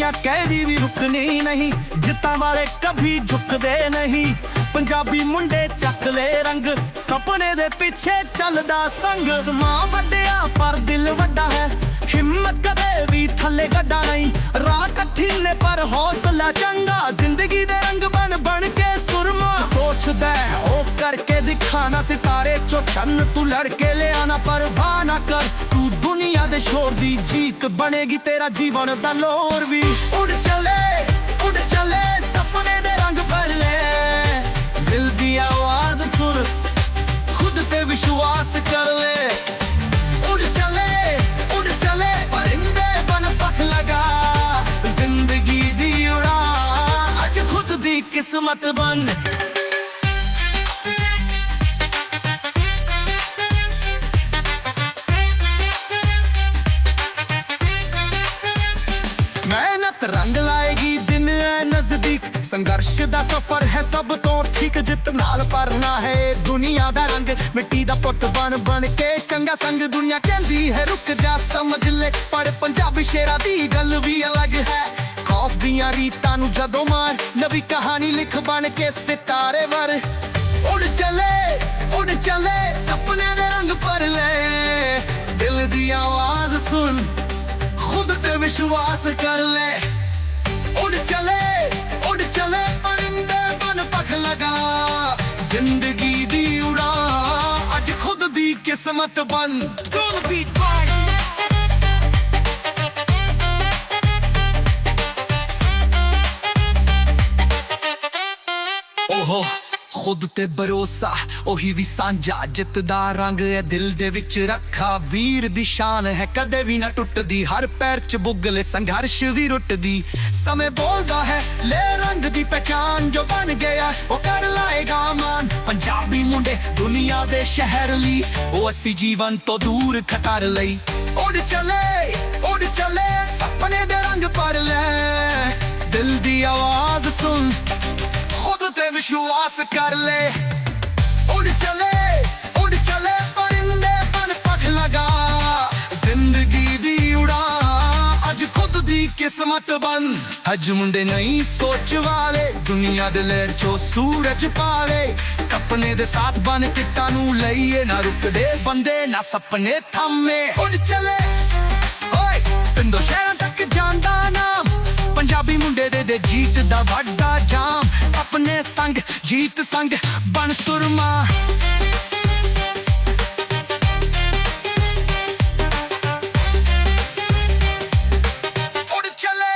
दुनिया कहदी भी रुकनी नहीं, जित्तां वाले कभी झुकदे नहीं। पंजाबी मुंडे चक ले रंग, सपने दे पिछे चलदा संग। समा वड्डिया पर दिल वड्डा है, हिम्मत कदे भी थले गड्डा नहीं। राह कठिन ने पर हौसला चंगा, जिंदगी दे रंग बन बन के सुरमा। सोचदा ओ करके दिखाना, सितारे चो चन्न तू लड़के ले आना। परवाह ना कर तू दुनिया दे शोर दी, जीत बनेगी तेरा जीवन दा लोर भी। उड़ चले सपने दे रंग भर ले, दिल दी आवाज सुन, खुद पे विश्वास कर ले। उड़ चले परिंदे बन पख लगा, जिंदगी दी उड़ान अज खुद दी किस्मत बन। मेहनत रंग लाएगी दिन है नजदीक, संघर्ष दा सफर है सब तो ठीक। जित नाल भरना है दुनिया दा रंग, मिट्टी दा पुट बन बन के चंगा संग। दुनिया कहती है रुक जा समझ ले, पर पंजाबी शेरा दी गल भी अलग है। खौफ दियां रीतां नू जदों मार, नवी कहानी लिख बन के सितारे वर। उड़ चले सपने दे रंग भर ले, दिल दी आवाज सुन, खुद पे विश्वास कर ले। उड़ चले परिंदे बन पख लगा, जिंदगी दी उड़ान अज खुद दी किस्मत बन। ओहो खुद ते भरोसा ओही भी सांझा, जित दा रंग है दिल दे विच रखा। वीर दी शान है कदे भी ना टुटदी, हर पैर च बुगले संघर्ष भी रुटदी। समय बोलदा है ले रंग दी पहचान, जो बन गया वो कर लाएगा मान। पंजाबी मुंडे दुनिया दे शहर ली, वो असी जीवन तो दूर खतर लई। उड़ चले सपने दे रंग भर ले, दिल दी आवाज सुन, खुद ते विश्वास कर ले। उड़ चले परिंदे बन पख लगा, जिंदगी दी उड़ान अज खुद दी किस्मत बन। अज मुंडे नई सोच वाले, दुनिया दे लहर चो सूरज पाले। सपने दे साथ बन किट्टा नू लईए, ना रुकदे बंदे ना सपने थमे। उड़ चले पिंडों शहरां तक जांदा नाम, पंजाबी मुंडे दे जीत दा वड्डा जाम। सपने संग जीत संग बन सुरमा। उड़ चले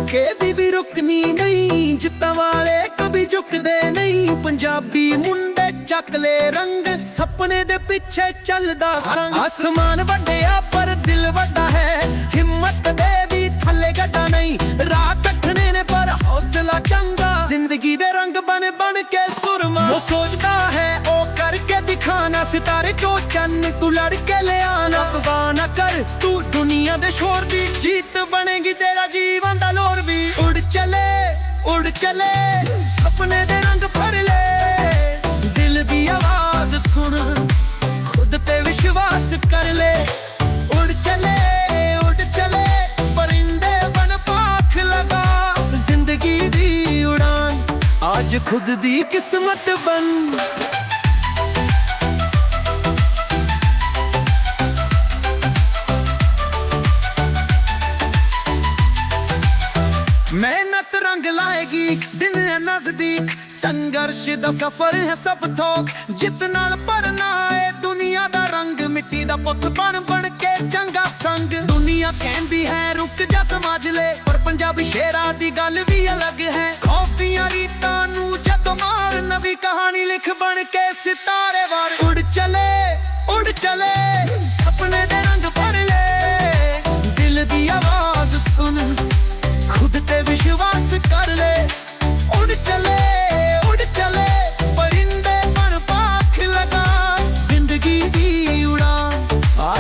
कहदी भी रुकनी नहीं, जित्तां वाले कभी झुकदे नहीं। पंजाबी मुंडे चक ले रंग, सपने दे पिछे चलदा संग। आसमान वड्डिया पर दिल वड्डा है, हिम्मत दे भी थले गड्डा नहीं। राह कठिन ने पर हौसला चंगा, जिंदगी दे रंग बन बन के सुरमा। वो सोचता है ओ करके दिखाना, सितारे चो चन्न तू लड़के ले आना। परवाह ना कर तू दुनिया दे शोर दी, जीत बनेगी तेरा जीवन दा लोर भी। उड़ चले सपने दे रंग भर ले, दिल दी आवाज सुन, खुद पे विश्वास कर ले। उड़ चले परिंदे बन पाख लगा, जिंदगी दी उड़ान आज खुद दी किस्मत बन। मेहनत रंग लाएगी दिन है नजदीक, संघर्ष दा सफर है सब थोक। जित नाल भरना है दुनिया दा रंग, मिट्टी दा पुत बन बन के चंगा संग। दुनिया कहती है रुक जा समझ ले, पर पंजाबी शेरा दी गल भी अलग है। खौफ दियां रीतां नू जदों मार, नवी कहानी लिख बन के सितारे वार। उड़ चले सपने दे रंग भर ले, दिल दी आवाज सुन, खुद ते विश्वास कर ले। उड़ चले परिंदे बन पाख लगा,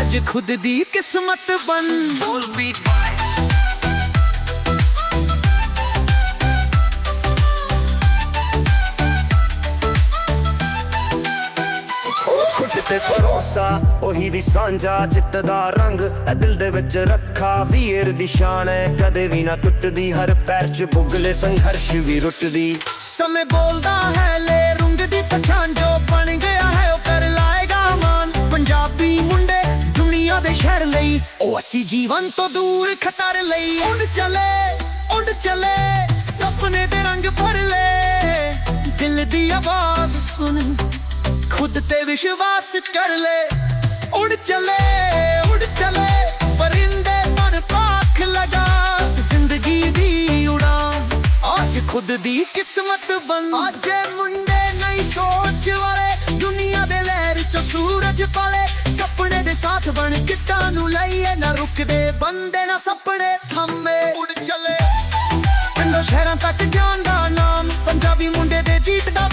आज खुद दी किस्मत बन बोल बीट खुद ते भरोसा ओही भी सांझा जित दा रंग ऐ दिल दे विच रखा वीर दी शान है कदे भी ना टुटदी हर पैर च बुगले संघर्ष भी रुटदी समय बोलदा है ले रुंग दी पहचान जो बन गया है ओ कर लाएगा मान पंजाबी मुंडे दुनिया दे शहर लई ओ असी जीवन तो दूर खतर लई उड़ चले सपने दे रंग भर ले दिल दी आवाज सुन खुद ते विश्वास कर ले उड़ चले परिंदे मन पाख लगा जिंदगी दी उड़ान आज खुद दी किस्मत बन आज मुंडे नई सोच वाले दुनिया दे लहर चो सूरज पाले सपने दे साथ बन किट्टा नू लईए ना रुकदे बंदे ना सपने थमे उड़ चले पिंडों शहरां तक जान दा नाम पंजाबी मुंडे दे जीत दा